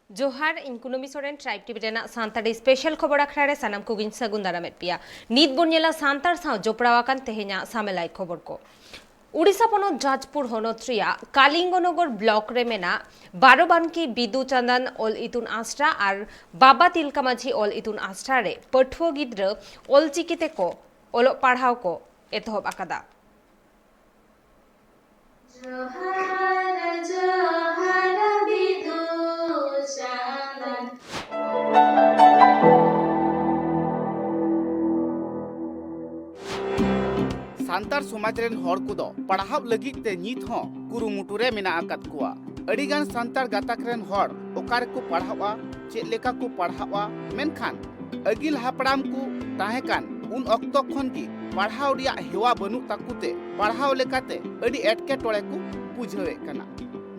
जोहार इन Kunumi Soren Tribe TV रेना सांताड़ी स्पेशल खबर अखड़ा रे सानाम को गिन सगुन दारामेट पिया नीत बोनियला सांतार साव जोपड़ावाकान तेहे냐 सामेलाई खबर को उड़ीसा पनत जाजपुर हनत रिया कालिंगनगर ब्लॉक रे मेना 12 बानकी बिदु चंदन ऑल इतुन आस्ट्रा और बाबा तिलका माझी ऑल इतुन आस्ट्रा रे पठुआ गिद्रा ऑल चिकिते को ऑल पढ़ाव को एतहब आकादा सांतार समाज रेन हर कुदो पढ़ाव लगित ते नीत हो कुरुमुटु रे मेना आकात कुआ अडिगान सांतार गाताक रेन हर ओकारे को पढ़ावा चेद लेका को पढ़ावा मेनखान अगिल हापड़ाम को ताहेकान उन अक्तो खन की पढ़ाव रिया हेवा बनु ताकुते पढ़ाव लेकाते अडी एटके टोळे को बुझावे कना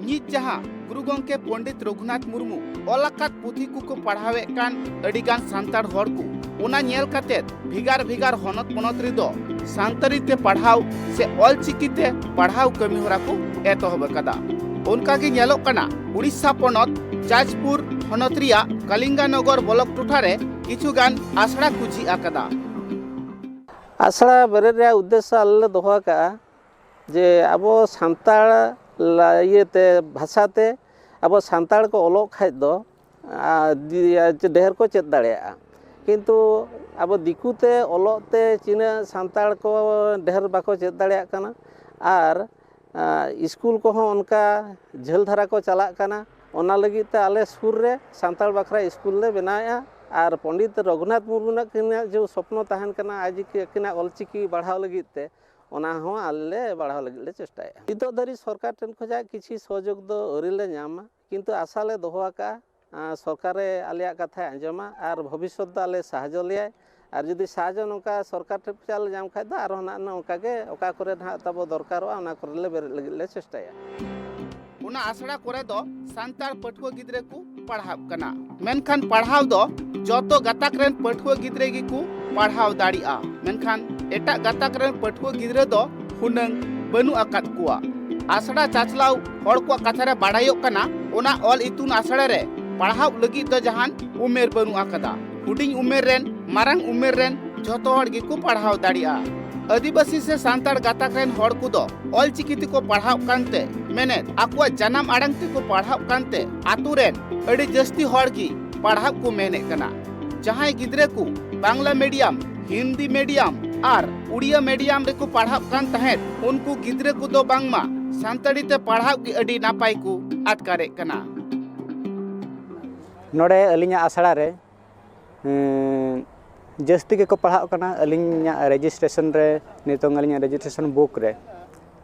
नीत जहां गुरु गंके पंडित रघुनाथ मुर्मू ओलाकात पुथी को पढ़ावे कान अडिगान सांतार हर को ओना नेल काते भिगार भिगार हनत पनत रिदो सांतारी ते पढ़ाव से ऑल चिकिते पढ़ाव कमी होरा को एतहब कदा उनका के नेलोक कना उड़ीसा पनत जाजपुर हनत रिया कलिंगनगर ब्लॉक टुठारे किछुगान आसड़ा कुजी आकदा आसड़ा बेरे रे उद्देश्य आले दोहा का जे आबो सांतार इयेते भाषाते आबो सांतार को ओलोक खाय दो ढेर को चेद दाड़ेया किंतु अब दिकुते ओलोते चीना सांतार को ढेर बाको चेद दाड़ेया कना आर स्कूल को उनका झेल धारा को चला कना ओना लगित ते आले सुर रे सांतार बखरा स्कूल ले बनाया और पंडित रघुनाथ मुर्मू किना जो स्वप्न तहन कना आज किना ऑलचिकी बढ़ाव लगित ते ओना हो आले बढ़ाव लगित ले चेष्टाया नितो धरी सरकार ठेन खोजा किछि सहयोग दो अरिले नामा किंतु आशा ले दोहा का सरकार आलिया कथा आंजमा और भविष्य आले साहाय्य लिया और जुदी साहाय्य नौका सरकार ठेन चाल जाम खाय दा आरो ना नौका के ओका करे ना तब दरकारोआ ओना करे ले बेरे ले चेष्टाया उना आसड़ा करे दो सांतार पठुआ गिद्रे को पढ़ाव कना मेनखान पढ़ाव दो जतो गाताक रेन पठुआ गिद्रे गी को पढ़ाव दाड़िया मेनखान एटा गाताक रेन पठुआ गिद्रे दो हुनंग बनु आकात कुआ आसड़ा चाचलाव हड़ को कथा रे बाड़ायो कना ओना ऑल इतुन आसड़ा रे पढ़ाव लगी दो जहान उमेर बनु आकदा हुडिंग उमेर रेन मारंग उमेर रेन जतो हड़ गी को पढ़ाव दाड़िया आदिवासी से सांतार गाताक रेन हड़ को दो ऑल चिकिति को पढ़ाव कानते मेने आकुआ जनाम आड़ंग ते को पढ़ाव कानते आतु रेन अड़ी जस्ती हड़ गी पढ़ाव को मेने कना जहां गिद्रे को बांग्ला मीडियम हिंदी मीडियम और उड़िया मीडियम रे को पढ़ाव कान तहेत उनको गिद्रे को दो बांगमा सांताड़ी ते पढ़ाव की अड़ी नापाय को आटकारे कना नोड़े अलिया आसड़ा रे जस्ती के को पढ़ाव कना अलिया रजिस्ट्रेशन रे नितोंग अलिया रजिस्ट्रेशन बुक रे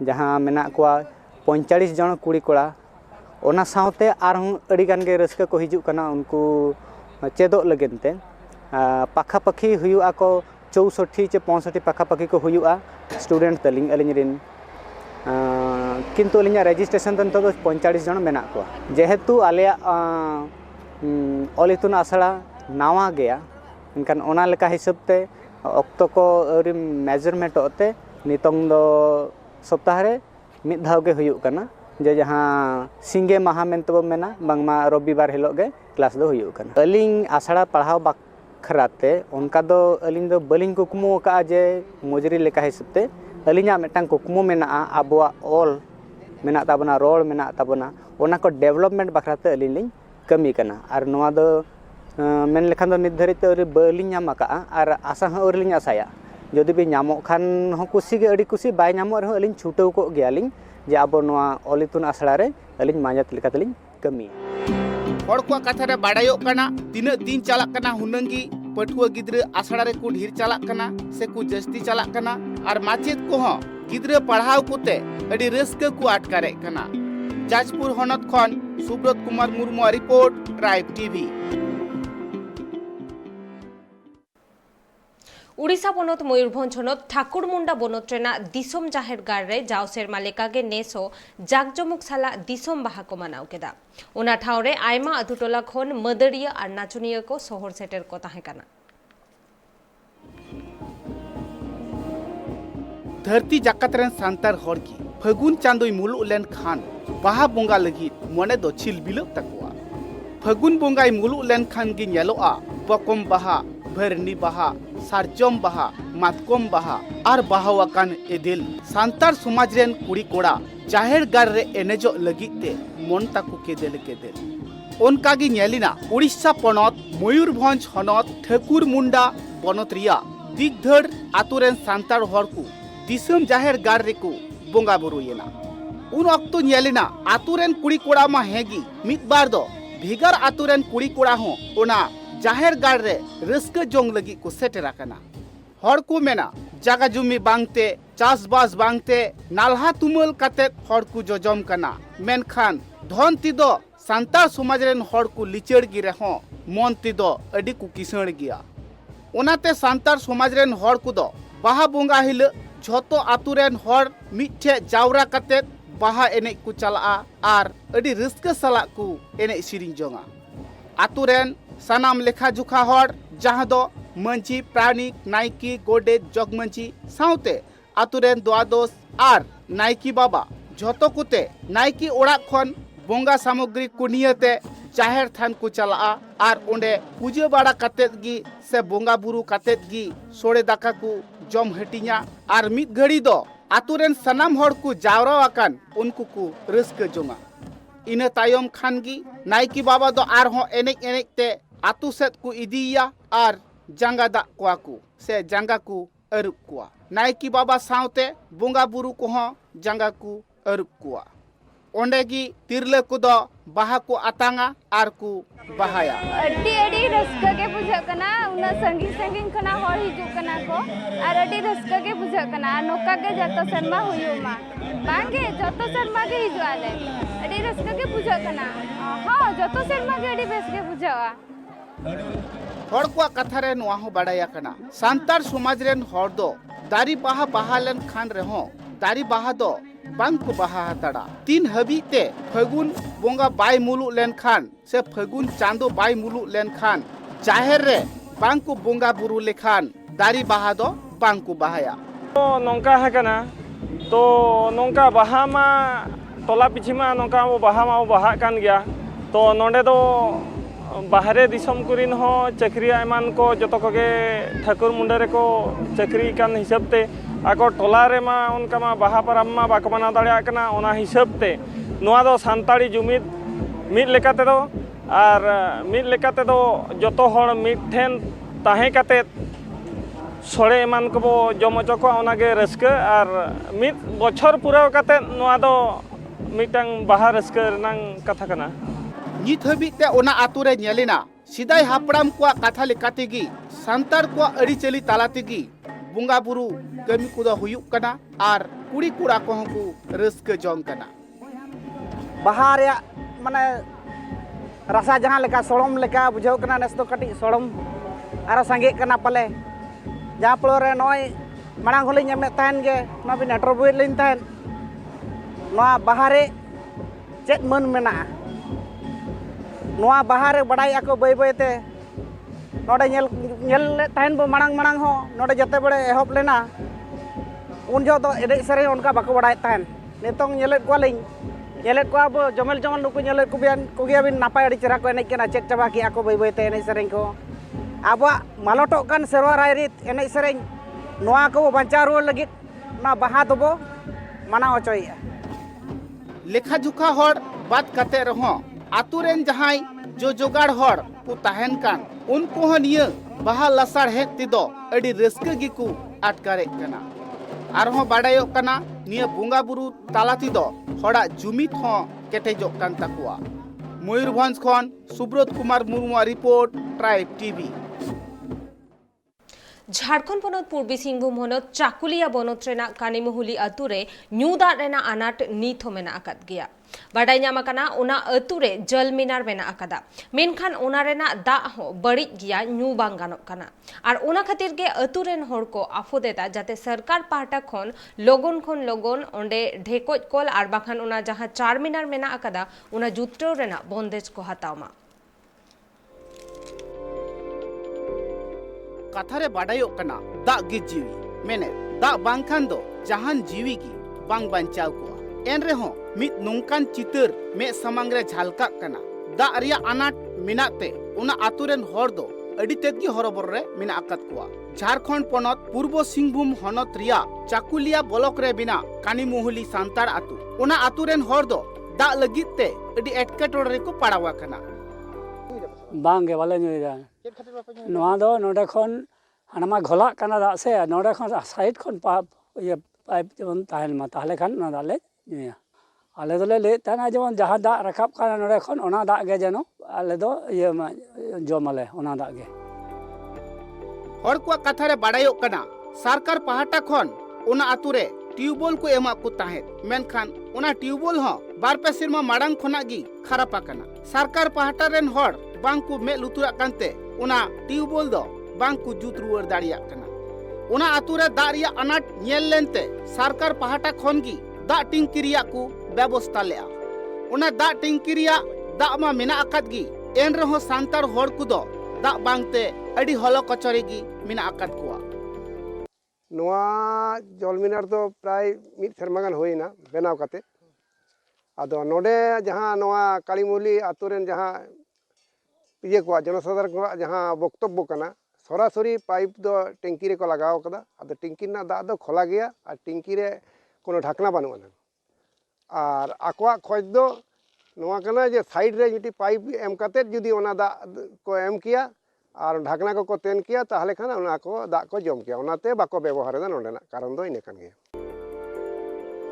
जहां मेना को 45 जन कुड़ी कोड़ा ओना सावते आरहूं अड़ी गान गे रस्का को हिजु कना उनको चेदो लगेनते पाखा पखी हुआ को 64 से 65 पाखा पखी को हुआ स्टूडेंट तलिंग अलिंग रिन किंतु अलिया रजिस्ट्रेशन तन तो 45 जन मेना को जेहेतु आलिया ऑल इतुन आसड़ा नावा गया इनकान ओना लेका हिसाब ते अक्तो को अरी मेजरमेंट होते नितोंग दो सप्ताह रे मिद धाव के हुयुक कना जे जहां सिंगे माहा मेनतबो मेना बांगमा रविवार हिलोग गे क्लास दो हुयुक कना अलिंग आसड़ा पढ़ाव बाखराते उनका दो अलिंग दो बलिंग कुकुमो का जे मजुरी लेका हिसाब ते अलिंगा मेटांग कुकुमो मेना आबोआ ऑल मेना ताबना रोल मेना ताबना ओना को डेवलपमेंट बाखराते अलिंग लिंग कमी कना और नवा दो मेन लेखान दो निर्धारित तो बलिंग नाम का और आशा हो अलिंग आशाया जदि भी नामो खान हो कुसी के अड़ी कुसी बाय नामो रहो अलिंग छुटो को गयालिंग जे आबो नवा ऑल इतुन आसड़ा रे अलिंग माजत लेकातलिंग कमी हड़ को कथा रे बाड़ायो कना तीना दिन चला कना हुनंगी पठुआ गिद्रे आसड़ा रे को ढेर चला कना से को जस्ती चला कना और माचेत को हो गिद्रे पढ़ाव कोते अड़ी रस्क को आटकारे कना जाजपुर हनत खन Subrat Kumar Murmu report Tribe TV Orissa पनत मयूरभंज हनत ठाकुरमुंडा बनत रेना दिसोम जाहेर गार रे जाव सेरमा लेकागे नेसो जाकजमुक साला दिसोम बाहा को मानाव केदा ओना ठाव रे आयमा अतुटोला खन मदरिया और नाचुनिया को शहर सेटर को ताहे कना धरती जाकत रेन सांतार हड़ की फगुन चांदोई मुलु लेन खान बाहा बोंगा लगी मने दो छिल बिलो तकवा फगुन बोंगाई मुलुक लेनखान गी नेलोआ बकम बाहा भरनी बाहा सारजम बाहा मातकम बाहा और बाहावाकान एदिल सांतार समाज रेन कुड़ी कोड़ा जाहेर गार रे एनेजो लगीते मन ताकू केदेल ओनकागी नेलिना उड़ीसा पनत मयूरभंज हनत ठाकुर मुंडा बनत रिया दिगधड़ आतुरेन सांतार हरकू दिसम जाहेर गार रेकू बोंगा बुरुयेना उन अक्तो नेलिना आतुरेन कुड़ी कोड़ा मा हेगी मिद बार दो भिगार आतुरेन कुड़ी कोड़ा हो ओना जाहेर गार रे रस्का जोंग लगी को सेटेरा कना हर को मेना जागा जुमी बांगते चासबास बांगते नालहा तुमल काते हर को जोजम कना मेनखान धन तिदो सांतार समाज रेन हर को लिचड़ गी रेहो मन तिदो अडी को किसण गिया ओनाते सांतार समाज रेन हर को दो बाहा बोंगा हिल झोतो आतुरेन हर मिठे जावरा काते बाहा एने को चला आर अडी रस्का सला को एने सिरिंग जोंगा आतुरेन सानाम लेखा जुखा हर जहां दो मंची प्राणिक नाइकी गोडे जगमंची साउते आतुरेन द्वादश आर नाइकी बाबा झोतो कुते नाइकी ओड़ा खन बोंगा सामग्री कुनियते जाहेर थान को चला आर ओंडे पूजा बाड़ा कातेत गी से बोंगा बुरु कातेत गी सोड़े दाका को जम हटिया आर मिद घड़ी दो आतुरेन सनाम हर को जावरा आकान उनको को रस्का जोंगा इना तायम खान गी नाइकी बाबा दो आर हो एनेक एनेक ते आतु सेत को इदिया आर जांगा दा कोआ को से जांगा को अरुक कोआ नाइकी बाबा साउते बोंगा बुरु को हो जांगा को अरुक कोआ ओंडेगी तिरले को दो बाहा को आतांगा आर को बाहाया अड्डी अड्डी रस्का के बुझा कना उना संगी संगी कना हर हिजु कना को आर अड्डी रस्का के बुझा कना नोका के जतो शर्मा हुयुमा बांगे जतो शर्मा के हिजु आले अड्डी रस्का के बुझा कना हां जतो शर्मा के अड्डी बेस के बुझावा हर को कथा रे नोआ हो बाडाया कना सांतार समाज रेन हर दो दारी बाहा बाहालन खान रे हो दारी बाहा दो बांग को बाहा हताड़ा तीन हबी ते फगुन बोंगा बाय मुलु लेन खान से फगुन चांदो बाय मुलु लेन खान जाहेर रे बांग को बोंगा बुरु लेखान दारी बाहा दो बांग को बाहाया तो नोंका है कना तो नोंका बाहा मा टोला पिछी मा नोंका वो बाहा कान गया तो नोंडे दो बाहरे दिसम कुरिन हो चाकरी एमान को जतो कोगे ठाकुर मुंडा रे को चाकरी कान हिसाब ते आको टोला रे मा उनका मा बाहा परम मा बाको मना दाड़िया कना ओना हिसाब ते नोआ दो सांताड़ी जुमिद मिद लेकाते दो आर मिद लेकाते दो जतो हर मिद ठेन ताहे काते सोड़े एमान को बो जम ओचो को ओनागे रस्का आर मिद बछर पूरा काते नोआ दो मिटांग बाहा रस्का रनांग कथा कना नित हबीते ओना आतु रे नेलिना सिदाय हापड़ाम को कथा लेकातेगी सांतार को अड़ी चली तालातेगी बुंगा बुरु कमी कुदा हुयुक कना आर कुड़ी कुड़ा को को रस्का जोंग कना बाहा रे माने रसा जहां लेका सोड़म लेका बुझाव कना नेस तो कटी सोड़म आरो संगे कना पले जहां पलो रे नय मांग होले नेमे तान गे ना बि नेटर बुइ लिन तान नोआ बाहा रे चेत मन मेना नोआ बाहा रे बड़ाई आको बय बयते नोडे नेल तान बो मांग हो नोडे जते बड़े एहब लेना उन जो तो एडे सरे उनका बाको बड़ाई तान नितोंग नेलेत को लिंग नेलेत को अब जमल जमल नुको नेलेत को बियान को गया बिन नापाय अड़ी चरा को एने केना चेक चाबा की आको बय बयते एने सरें को आबा मालोटो कान सेरवा रायरित एने सरें नोआ को बंचा रो लगित ना बाहा दबो माना ओचोया लेखा जुखा हर बात कते रहो आतुरेन जहाई जो जोगाड़ हर को ताहेन कान उनको हो निया बाहा लसाड़ हेत तिदो अड़ी रस्का गी को आटकारे कना आरहो बाडायो कना निया बुंगा बुरु ताला तिदो हड़ा जुमित हो केटेजो कान ताकुआ मयूरभंज खन Subrat Kumar Murmu report Tribe TV Jharkhand पनत पूर्वी सिंहभूम हनत चाकुलिया बनत रेना कानिमहुली अतुरे न्यूदा रेना आनाट नीत हो मेना अकद गया बाडाई नामाकना उना अतुरे जल मिनार मेना अकदा मेनखान उना रेना दा हो बड़ी गया न्यू बांग गानोक कना आर उना खातिर गे अतुरेन होड़ को आफोदेता जाते सरकार पाहटा खन लोगन ओंडे ढेकोज कोल आर बाखान उना जहां चार मिनार मेना अकदा उना जुत्रो रेना बंदेज को हतावमा कथारे बाडायो कना दा गे जीवी मेने दा बांखान दो जहान जीवी की बांग बांचाव को एन रे हो मित नोंकान चितर मे समांग रे झालका कना दा रिया अनाट मिनाते उना आतु रेन हर दो अडी तेद गी हरबर रे मिना आकात कुआ झारखंड पोनत पूर्व सिंहभूम हनत रिया चाकुलिया ब्लॉक रे बिना कानीमुहुली सांतार आतु उना आतु रेन हर दो दा लगित ते अडी एटकेटोड़ रे को पड़ावा कना बांगे वाले ᱧᱩᱭᱫᱟ ᱱᱚᱣᱟ ᱫᱚ ᱱᱚᱰᱮ ᱠᱷᱚᱱ ᱦᱟᱱᱟᱢᱟ ᱜᱷᱚᱞᱟᱜ ᱠᱟᱱᱟ ᱫᱟᱜ ᱥᱮ ᱱᱚᱰᱮ ᱠᱷᱚᱱ ᱥᱟᱭᱤᱰ ᱠᱷᱚᱱ ᱯᱟᱭᱤᱯ ᱡᱮᱢᱚᱱ ᱛᱟᱦᱮᱱ ᱢᱟ ᱛᱟᱦᱞᱮ ᱠᱷᱟᱱ ᱚᱱᱟ ᱫᱟᱜ ᱞᱮ ᱧᱩᱭᱟ ᱟᱞᱮ ᱫᱚᱞᱮ ᱞᱟᱹᱭᱮᱫ ᱛᱟᱦᱮᱱᱟ ᱡᱮᱢᱚᱱ ᱡᱟᱦᱟᱸ ᱫᱟᱜ ᱨᱟᱠᱟᱵ ᱠᱟᱱᱟ ᱱᱚᱰᱮ ᱠᱷᱚᱱ ᱚᱱᱟ ᱫᱟᱜ ᱜᱮ ᱡᱮᱱᱚ ᱟᱞᱮ ᱫᱚ ᱡᱚᱢᱟᱞᱮ ᱚᱱᱟ ᱫᱟᱜ ᱜᱮ हर को कथा रे बाड़ायोग कना सरकार पहाटा खन उना आतु रे ट्यूबवेल को एमा को ताहे मेनखान उना ट्यूबवेल हो बार पे सिरमा माड़ांग खना गी खराब आकना सरकार पहाटा रेन हर बांग को मे लुतुरा कांते उना ट्यूबवेल दो बांग को जुत रुवर दाड़िया कना उना आतु रे दा रिया अनाट नेल लेनते सरकार पहाटा खन गी दा टिंकी रिया को व्यवस्था लेआ उना दा टिंकी रिया दा मा मेना आकात गी एन रहो सांतार हर को दो दा बांगते अडी हलो कचरे गी मिना आकात कुआ नोआ जल मिनार तो प्राय मिद सेरमागान होइना बेनाव काते आदो नोडे जहां नोआ कालीमुली आतुरेन जहां इये को जनसाधारण को जहां वक्तव्य कना सरासरी पाइप दो टैंकी रे को लगाव कदा आदो टैंकी ना दा दो खोला गया और टैंकी रे कोनो ढाकना बानुआ और आकवा खोज दो नोआ कना जे साइड रे मिटी पाइप एम काते जुदी ओना दा को एम किया और ढाकना को तेन किया ताहले खान उना को दा को जम किया उनाते बाको व्यवहार दा नोंडेना कारण दो इने कान गे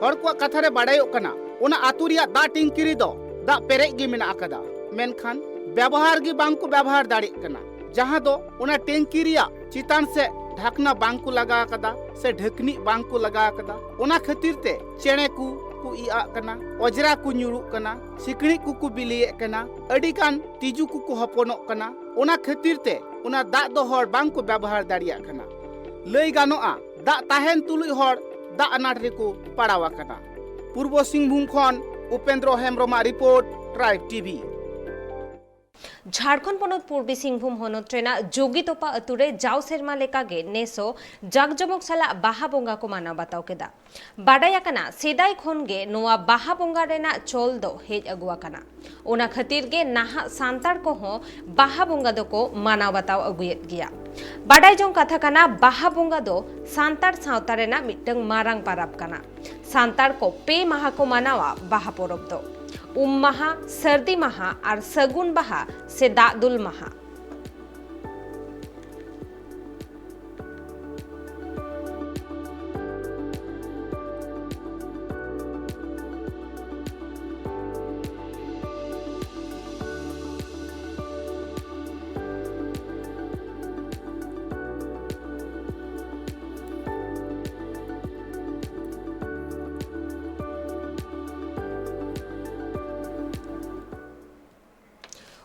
हर को कथा रे बाड़ायो कना उना आतु रिया दा टिंकी रे दो दा पेरेज गी मिना आकदा मेनखान व्यवहार गी बांग को व्यवहार दाड़ी कना जहां दो उना टैंकी रिया चितान से ढाकना बांग को लगा कदा से ढकनी बांग को लगा कदा उना खातिर ते चेणे को इया कना ओजरा को ᱧᱩᱨᱩᱜ कना सिकड़ी को बिलिए कना अडी कान तिजु को हपनोक कना उना खातिर ते उना दा दो हर बांग को व्यवहार दाड़िया कना लई गानोआ दा ताहेन तुलुई हर दा अनाट रे को पड़ावा कना पूर्व सिंहभूम खन Upendra Hembram report Tribe TV Jharkhand पनत पूर्वी सिंहभूम हनत रेना जोगितोपा अतुरे जाव सेरमा लेकागे नेसो जागजमक साला बाहा बोंगा को माना बताव केदा बाडाया कना सेदाय खनगे नोआ बाहा बोंगा रेना चोल दो हेज अगुआ कना ओना खातिर गे नाहा सांतार को हो बाहा बोंगा दो को माना बताव अगुयत गिया बाडाय जों कथा कना बाहा बोंगा दो सांतार सावता रेना मिटंग मारांग पाराब कना सांतार को पे माहा को मानावा बाहा पोरब दो माहा सर्दी माहा और सगुन बाहा से दादुल माहा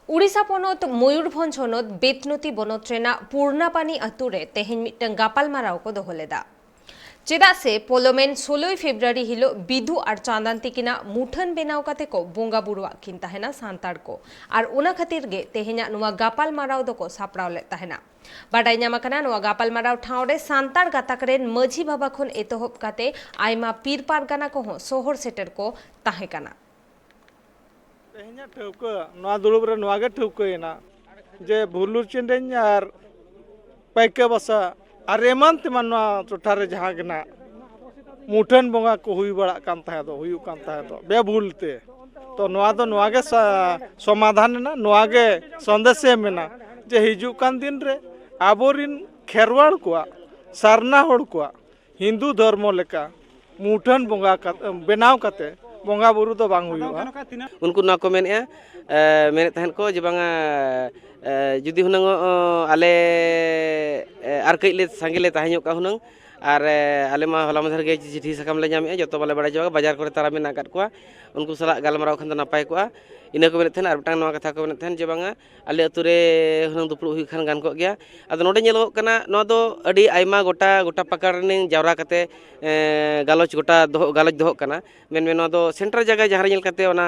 उड़ीसा पनत मयूरभंज हनत बेतनती बनत रेना पूर्णापानी अतुरे तेहेन मिटन गापाल माराव को दोहलेदा चेदा से पोलोमेन 16 फेब्रुआरी हिलो बिधु और चांदान तिकिना मुठन बेनाव काते को बोंगा बुरुआ किन तहेना सांतार को और उना खातिर गे तेहेना नुआ गापाल माराव दो को सापड़ाव ले तहेना बाडाय ᱧᱟᱢ ᱟᱠᱟᱱᱟ ᱱᱚᱣᱟ ᱜᱟᱯᱟᱞ ᱢᱟᱨᱟᱣ ᱴᱷᱟᱶ ᱨᱮ ᱥᱟᱱᱛᱟᱲ ᱜᱟᱛᱟᱠ ᱨᱮᱱ ᱢᱟᱹᱡᱷᱤ ᱵᱟᱵᱟ ᱠᱷᱚᱱ ᱮᱛᱚᱦᱚᱵ ᱠᱟᱛᱮ ᱟᱭᱢᱟ ᱯᱤᱨ ᱯᱟᱨᱜᱟᱱᱟ ᱠᱚᱦᱚᱸ ᱥᱚᱦᱚᱨ ᱥᱮᱴᱮᱨ ᱠᱚ ᱛᱟᱦᱮᱸ ᱠᱟᱱᱟ तेहना ठौका नवा दुलुब रे नवा गे ठौकायना जे भुलुर चेंडेन आर पैके बसा आर एमान तेमान नवा टोठा रे जहां गना मुठन बोंगा को हुई बड़ा कान ताहे दो हुयु कान ताहे दो बे भूलते तो नवा गे समाधान ना नवा गे संदेश मेना जे हिजु कान दिन रे आबोरिन खेरवाड़ को सारना होड़ को हिंदू धर्म लेका मुठन बोंगा बेनाव काते बोंगा बुरु तो बांग हुआ उनको ना को मेने तहन को जे बांगा जुदी हुनंग आले आर कइले संगेले ताहेño का हुनंग आर आले मा हला मधर गे चिठी सकाम ले ᱧᱟᱢᱮᱜᱼᱟ जतो बाले बड़ा जवा बाजार करे तारा मेना काट कोआ उनको सला गालमाराव खन नपाय कोआ इना को मेने थेन आर बटांग नवा कथा को मेने थेन जे बांगा आले अतुरे हुनंग दुपड़ु हुई खान गान को गया आदो नोडे ñeलोग कना नो दो अडी आयमा गोटा पकड़ ने जावरा कते गालोच गोटा गालोच दोह कना मेन नो दो सेंटर जगह जहां ñel कते ओना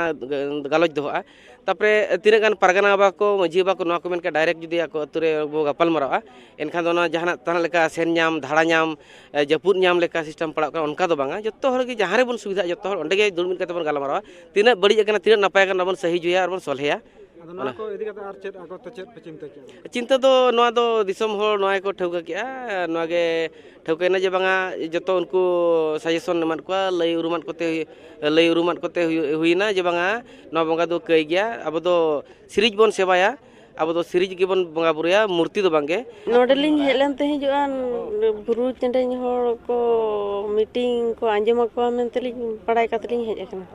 गालोच दोहआ तापरे तीना गान परगना बा को मझी बा को नो को मेन के डायरेक्ट जुदी आको अतुरे बो गापल मरावा एनखान दो ना जहां तना लेका सेन ᱧाम धाड़ा ᱧाम जपुर ᱧाम लेका सिस्टम पड़ा का उनका दो बांगा जत्तो हर गे जहां रे बन सुविधा जत्तो हर ओंडे गे दुड़ मिल कते बन गालमारावा तीना बड़ी अकना तीना नपाय कना बन सही जुया और बन सोलहेया चिंता दो नोआ दो दिसम होर नोआ को ठौका किया नोआ गे ठौकायना जे बांगा जतो उनको सजेशन एमाद कोआ लई उरुमात कोते हुईना जे बांगा नोआ बंगा दो कई गया अब दो सिरिज बन सेवाया अब दो सिरिज के बन बंगा बुरिया मूर्ति दो बांगे नोडलिंग हेलन ते हिजुआन बुरु चेंडेñ होर को मीटिंग को आंजम को मेंतलिंग पढ़ाई कतलिंग हेज एकना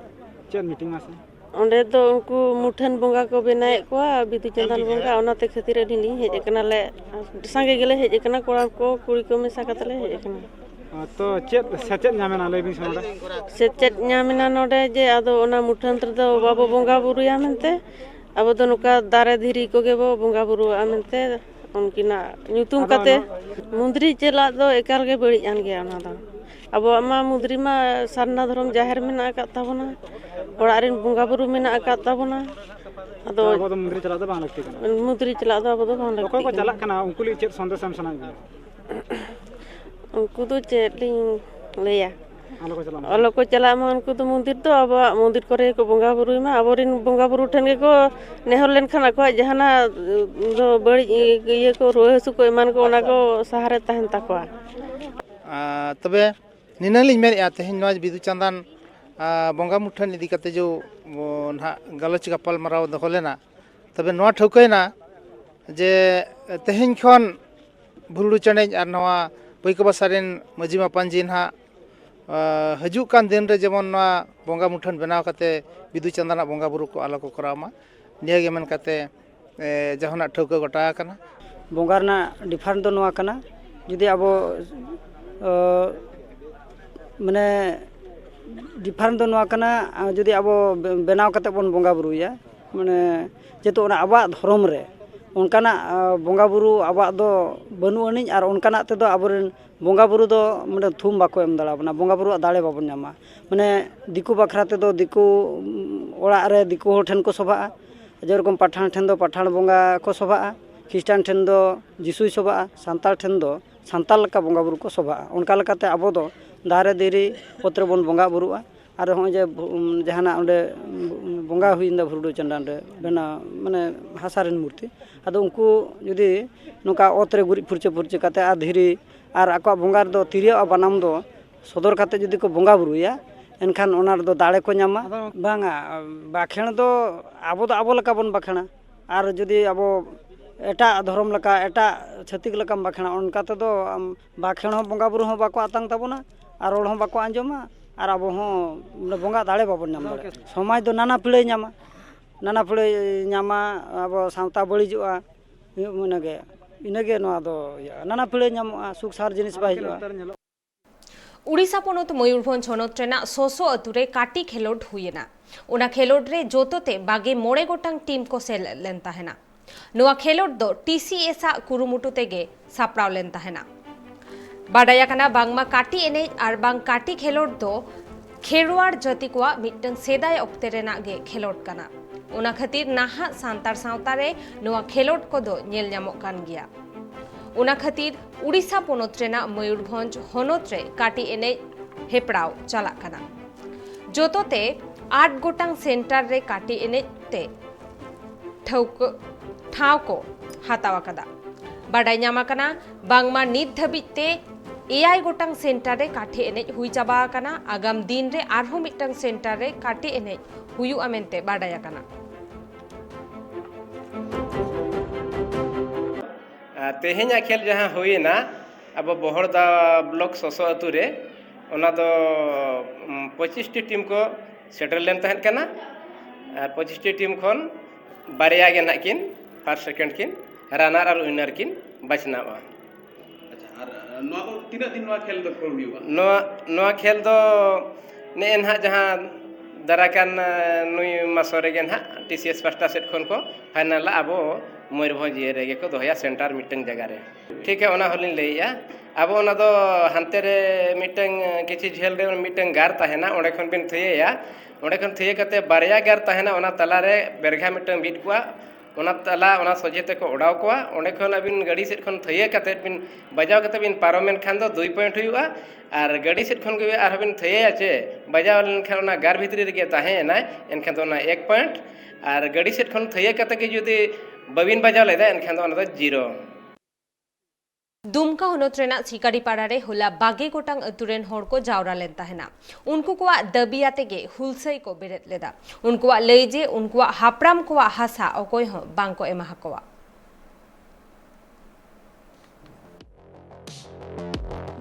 चेन मीटिंग मासे ओंडे तो उनको मुठन बंगा को बनाए को बिदु चंदन बंगा ओनाते खातिर अलिंग हेज एकना ले संगे गेले हेज एकना कोड़ा को कुड़ी को मेसा कतले हेज एकना तो चेत सचेत ᱧᱟᱢᱮᱱᱟ ᱞᱟᱹᱭ ᱵᱤᱱ ᱥᱮ सेचेत ᱧᱟᱢᱮᱱᱟ ᱱᱚᱰᱮ ᱡᱮ ᱟᱫᱚ ᱚᱱᱟ ᱢᱩᱴᱷᱟᱹᱱ ᱨᱮᱫᱚ ᱵᱟᱵᱚ ᱵᱚᱸᱜᱟ ᱵᱩᱨᱩᱭᱟ ᱢᱮᱱᱛᱮ ᱟᱵᱚ ᱫᱚ ᱱᱚᱠᱟ ᱫᱟᱨᱮ ᱫᱷᱤᱨᱤ ᱠᱚᱜᱮ ᱵᱚ ᱵᱚᱸᱜᱟ ᱵᱩᱨᱩᱣᱟ ᱢᱮᱱᱛᱮ उनकिना ᱧᱩᱛᱩᱢ ᱠᱟᱛᱮ मुंद्री चलाक दो एकाल गे बड़ी आन गया ओना दो अब मा मुंद्री मा सारना धर्म जाहिर मेना आका ताबोना ओड़ा रेन बंगा बुरु मेना आका ताबोना अदो अब तो मुंद्री चला दो बांग लगती कना मुंद्री चला दो अब दो बांग लगती को चला कना उनको लिए चेत संदेश हम सना उनको तो चेत लिंग लेया आलो अलो को चला मा उनको तो मंदिर तो अब मंदिर करे को बंगा बुरु मा अब रेन बंगा बुरु ठन के को नेहर लेन खाना को जहाना दो बड़ी ये को रोए हसु को ईमान को ओना को सहारे तहन तकवा तबे निनालिं मेरे तेहन नोज बिदु चंदन बंगा मुठन इदी कते जो ना गलच गपल मराव दो लेना तबे नोआ ठौकैना जे तेहन खन भुलुडु चेंडेñ आर नोआ बैकबा सारेन मजी मापान जी ना हजू कान दिन रे जेमन नोआ बंगा मुठन बनाव कते बिदु चंदन बंगा बुरु को आलो को करामा निया गे मन कते जहना ठौका गोटा कना बंगा ना डिफरेंट दो नोआ कना जुदी अब माने डिफरेंट दो नोआ कना जुदी अब बनाव कते बन बंगा बुरुया माने जेतो ओना आबा धर्म रे उनकाना बंगा बुरु आबा दो बनु अनिज आर उनकाना ते दो आबरेन बंगा बुरु दो माने थुम बाको एम दाड़ा बना बंगा बुरु दाड़े बाबन नामा माने दिकु बखरा ते दो दिकु ओड़ा रे दिकु होर ठेन को सभा जेरकम पठान ठेन दो पठान बंगा को सभा ख्रिस्टान ठेन दो जिसुई सभा सांताल ठेन दो सांताल का बंगा बुरु को सभा उनका लेकाते आबो दो दारे देरी पत्र बन बंगा बुरुआ आर हो जे जहाना ओंडे बंगा हुइंदा भुरुडु चंदन रे बेना माने हासारेन मूर्ति आदो उनको जुदी नोका ओतरे गुरि फुरचे फुरचे काते आ धीरी आर आको बंगा दो तिरिया बनाम दो सदर काते जुदी को बंगा बुरुया एनखान ओना दो दाड़े को ᱧᱟᱢᱟ बांगा बाखेण दो आबो लका बन बाखेणा आर जुदी आबो एटा धर्म लका एटा छतिक लकाम बाखेणा उनका ते दो बाखेण हो बंगा बुरु हो बाको आतांग ताबोना आर रोड हो बाको आंजमा आर आबो हो बंगा दाड़े बाबन ᱧᱟᱢ दाड़े समाज दो नाना पिड़ै ᱧᱟᱢᱟ आबो सावता बळिजुआ इनगे नोआ दो नाना पिड़ै ᱧᱟᱢᱚᱜᱼᱟ सुख सार जिनिस बाय हिजुआ उड़ीसा पनत मयूरभंज हनत रेना सोसो अतुरे काटी खेलोड हुयेना ओना खेलोड रे जोतोते बागे मोड़े गोटांग टीम को सेल लेन ताहेना नोआ खेलोड दो टीसीएस आ कुरुमुटु तेगे सापड़ाव लेन ताहेना बाडाया कना बांगमा काटी एने आर बांग काटी खेलोड दो खेरवाड़ जाति को मिटन सेदाय ऑक्ते रेना गे खेलोड कना ओना खातिर नाहा सांतार सावता रे नोआ खेलोड को दो नेल ᱧᱟᱢᱚᱜ कान गिया ओना खातिर उड़ीसा पनत रेना मयूरभंज हनत रे काटी एने हेपड़ाव चला कना जोतोते 8 गोटांग सेंटर रे काटी एने ते ठाव को हातावा कदा बाडाय ᱧᱟᱢᱟ कना बांगमा नित धबिते एआई गोटांग सेंटर रे काटी एने हुई चाबा कना आगाम दिन रे आरहो मिटंग सेंटर रे काटी एने हुयुआ मेनते बाडाया कना तेहेኛ खेल जहाँ हुईना अब बहरदा ब्लॉक सोसो अतुरे ओना दो 25 टीम को सेटल लेन तहन कना और 25 टीम खन बारिया गे नाकिन फर्स्ट सेकंड किन रनर और विनर किन बचनावा अच्छा और नोआ दो तीन दिन नोआ खेल दो कोन हुआ नोआ खेल दो ने एनहा जहाँ दराकान नुई मासोरे गे ना टीसीएस पास्टा सेट खन को फाइनल आबो मयूरभंज ये रेगे को दोया सेंटर मिटंग जगह रे ठीक है ओना होलिन लेया अब ओना दो हंते रे मिटंग किछि झेल रे मिटंग गार ताहेना ओंडे खन बिन थेया ओंडे खन थेय कते बारया गार ताहेना ओना तला रे बेरघा मिटंग बिट कुआ ᱚᱱᱟ ᱛᱟᱞᱟ ᱚᱱᱟ ᱥᱚᱡᱷᱮ ᱛᱮᱠᱚ ᱚᱰᱟᱣ ᱠᱚᱣᱟ ᱚᱸᱰᱮ ᱠᱷᱚᱱ ᱟᱹᱵᱤᱱ ᱜᱟᱹᱰᱤ ᱥᱮᱫ ᱠᱷᱚᱱ ᱛᱷᱟᱹᱭᱟᱹ ᱠᱟᱛᱮᱫ ᱵᱤᱱ ᱵᱟᱡᱟᱣ ᱠᱟᱛᱮᱫ ᱵᱤᱱ ᱯᱟᱨᱚᱢᱮᱱ ᱠᱷᱟᱱ ᱫᱚ 2 ᱯᱚᱭᱮᱱᱴ ᱦᱩᱭᱩᱜᱼᱟ ᱟᱨ ᱜᱟᱹᱰᱤ ᱥᱮᱫ ᱠᱷᱚᱱ ᱜᱮ ᱟᱨᱦᱚᱸ ᱵᱤᱱ ᱛᱷᱟᱹᱭᱟᱹᱭᱟ ᱪᱮ ᱵᱟᱡᱟᱣ ᱞᱮᱱᱠᱷᱟᱱ ᱚᱱᱟ ᱜᱟᱨ ᱵᱷᱤᱛᱨᱤ ᱨᱮᱜᱮ ᱛᱟᱦᱮᱸᱭᱮᱱᱟᱭ ᱮᱱᱠᱷᱟᱱ ᱫᱚ ᱚᱱᱟ 1 ᱯᱚᱭᱮᱱᱴ ᱟᱨ ᱜᱟᱹᱰᱤ ᱥᱮᱫ ᱠᱷᱚᱱ ᱛᱷᱟᱹᱭᱟᱹ ᱠᱟᱛᱮᱫ ᱜᱮ ᱡᱩᱫᱤ ᱵᱟᱹᱵᱤᱱ ᱵᱟᱡᱟᱣ ᱞᱮᱫᱟ ᱮᱱᱠᱷᱟन ᱫᱚ ᱚᱱᱟ ᱫᱚ 0। दुमका हनत रेना सिकारी पाड़ा रे होला बागे गोटांग अतुरेन होड़ को जावरा लेन ताहेना उनको को दबिया तेगे हुलसई को बेरेत लेदा उनको लेजे उनको हापराम को हासा अकोय हो बांको एमा हकवा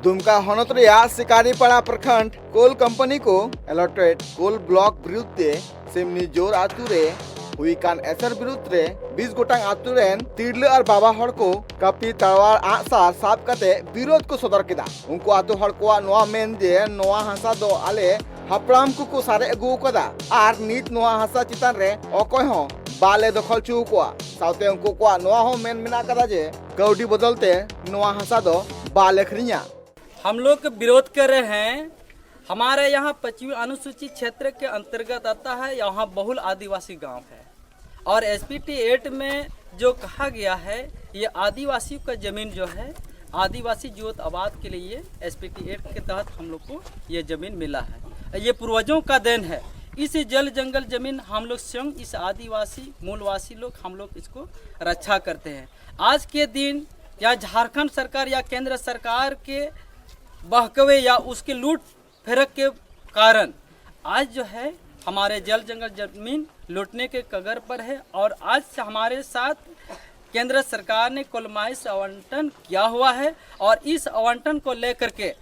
दुमका हनत रेया सिकारीपाड़ा प्रखंड कोल कंपनी को अलॉटेड कोल ब्लॉक विरुद्धे सेमनी जोर आतुरे हुई कान एसर विरुद्धे 20 गोटांग आतुरेन तिरले और बाबा हड़ को कापी तलवार आसार साब कते विरोध को सदर किदा उनको आतु हड़ को नोआ मेन जे नोआ हासा दो आले हापराम को सारे अगु कदा आर नीत नोआ हासा चितान रे अकोय हो बाले दखल चु को साउते उनको को नोआ हो मेन मिना कदा जे कौडी बदलते नोआ हासा दो बाले खरिया हम लोग विरोध कर रहे हैं। हमारे यहाँ 25वीं अनुसूचित क्षेत्र के अंतर्गत आता है। यहाँ बहुल आदिवासी गांव है और SPT 8 में जो कहा गया है ये आदिवासियों का ज़मीन जो है आदिवासी जोत आबाद के लिए SPT 8 के तहत हम लोग को ये ज़मीन मिला है। ये पूर्वजों का देन है। इस जल जंगल ज़मीन हम लोग स्वयं इस आदिवासी मूलवासी लोग हम लोग इसको रक्षा करते हैं। आज के दिन या झारखंड सरकार या केंद्र सरकार के बहकवे या उसके लूट फेरक के कारण आज जो है हमारे जल जंगल जमीन लूटने के कगार पर है और आज से हमारे साथ केंद्र सरकार ने कोलमाइस आवंटन किया हुआ है और इस आवंटन को लेकर के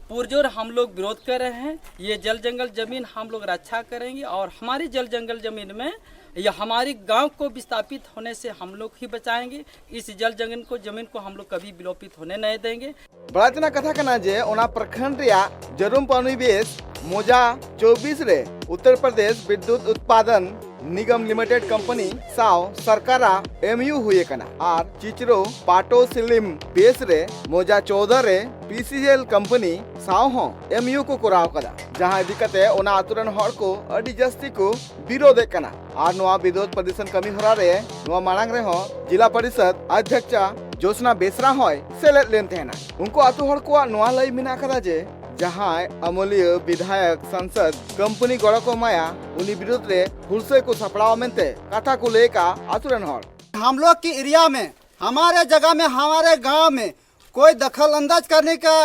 पुरजोर हम लोग विरोध कर रहे हैं। ये जल जंगल जमीन हम लोग रक्षा करेंगे और हमारी जल जंगल जमीन में यह हमारी गांव को विस्थापित होने से हम लोग ही बचाएंगे। इस जल जंगल को जमीन को हम लोग कभी विलोपित होने नहीं देंगे। बड़ातना कथा कना जे ओना प्रखंड रिया जरुम पानुबेस मोजा 24 रे उत्तर प्रदेश विद्युत उत्पादन निगम लिमिटेड कंपनी साव सरकारा MU हुए कना और चिचरो पाटो सिलिम बेस रे मोजा 14 रे PCL कंपनी साव हो MU को कोराव कदा जहां दिक्कते ओना आतुरन हड़ को अडी जस्ती को विरोध कना और नोआ विरोध प्रदर्शन कमी होरा रे नोआ मांग रे हो जिला परिषद अध्यक्ष जोशना बेसरा होय सेलेट लेन तेना उनको आतु हड़ को नोआ लई मिना कदा जे जहां अमूल्य विधायक सांसद कंपनी गड़ को माया उन्हीं विरुद्ध रे हुलसे को सपड़ाव मेंते कथा को लेकर आतुरन हड़ हम लोग की एरिया में हमारे जगह में हमारे गांव में कोई दखल अंदाज करने का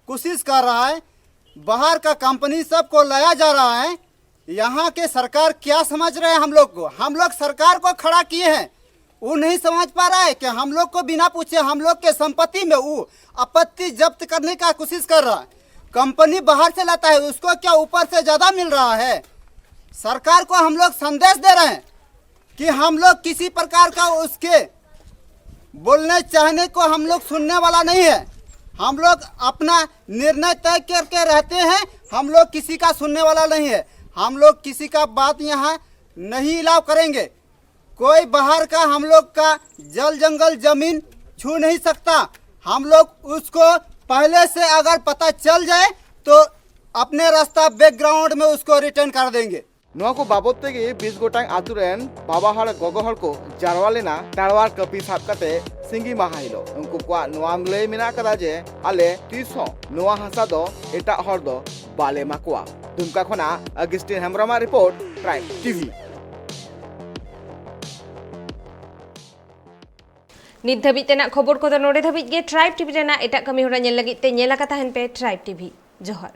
कोशिश कर रहा है। बाहर का कंपनी सबको लाया जा रहा है। यहाँ के सरकार क्या समझ रहे हैं हम लोग को? हम लोग सरकार को खड़ा किए हैं, वो नहीं समझ पा रहा है कि हम लोग को बिना पूछे हम लोग के संपत्ति में वो आपत्ति जब्त करने का कोशिश कर रहा है। कंपनी बाहर से लाता है उसको क्या ऊपर से ज़्यादा मिल रहा है? सरकार को हम लोग संदेश दे रहे हैं कि हम लोग किसी प्रकार का उसके बोलने चाहने को हम लोग सुनने वाला नहीं है। हम लोग अपना निर्णय तय करके रहते हैं। हम लोग किसी का सुनने वाला नहीं है। हम लोग किसी का बात यहाँ नहीं इलाव करेंगे। कोई बाहर का हम लोग का जल जंगल जमीन छू नहीं सकता। हम लोग उसको पहले से अगर पता चल जाए तो अपने रास्ता बैकग्राउंड में उसको रिटर्न कर देंगे। नोआ को बाबत तेगे 20 गोटांग आतुरेन बाबा हड़ गोगो हड़ को जारवा लेना तारवार कपी साब कते सिंगी माहा हिलो उनको को नोआ लई मिना कदा जे आले 30 हो नोआ हासा दो एटा हड़ दो बाले माकुआ दुमका खना अगस्टिन हेमब्रमा रिपोर्ट ट्राइब टीवी नित धाबिज तेना खबर को नोडे धाबिज गे ट्राइब टीवी रेना एटा कमी होरा नेल लगित ते नेला कथा हेन पे ट्राइब टीवी जोहर।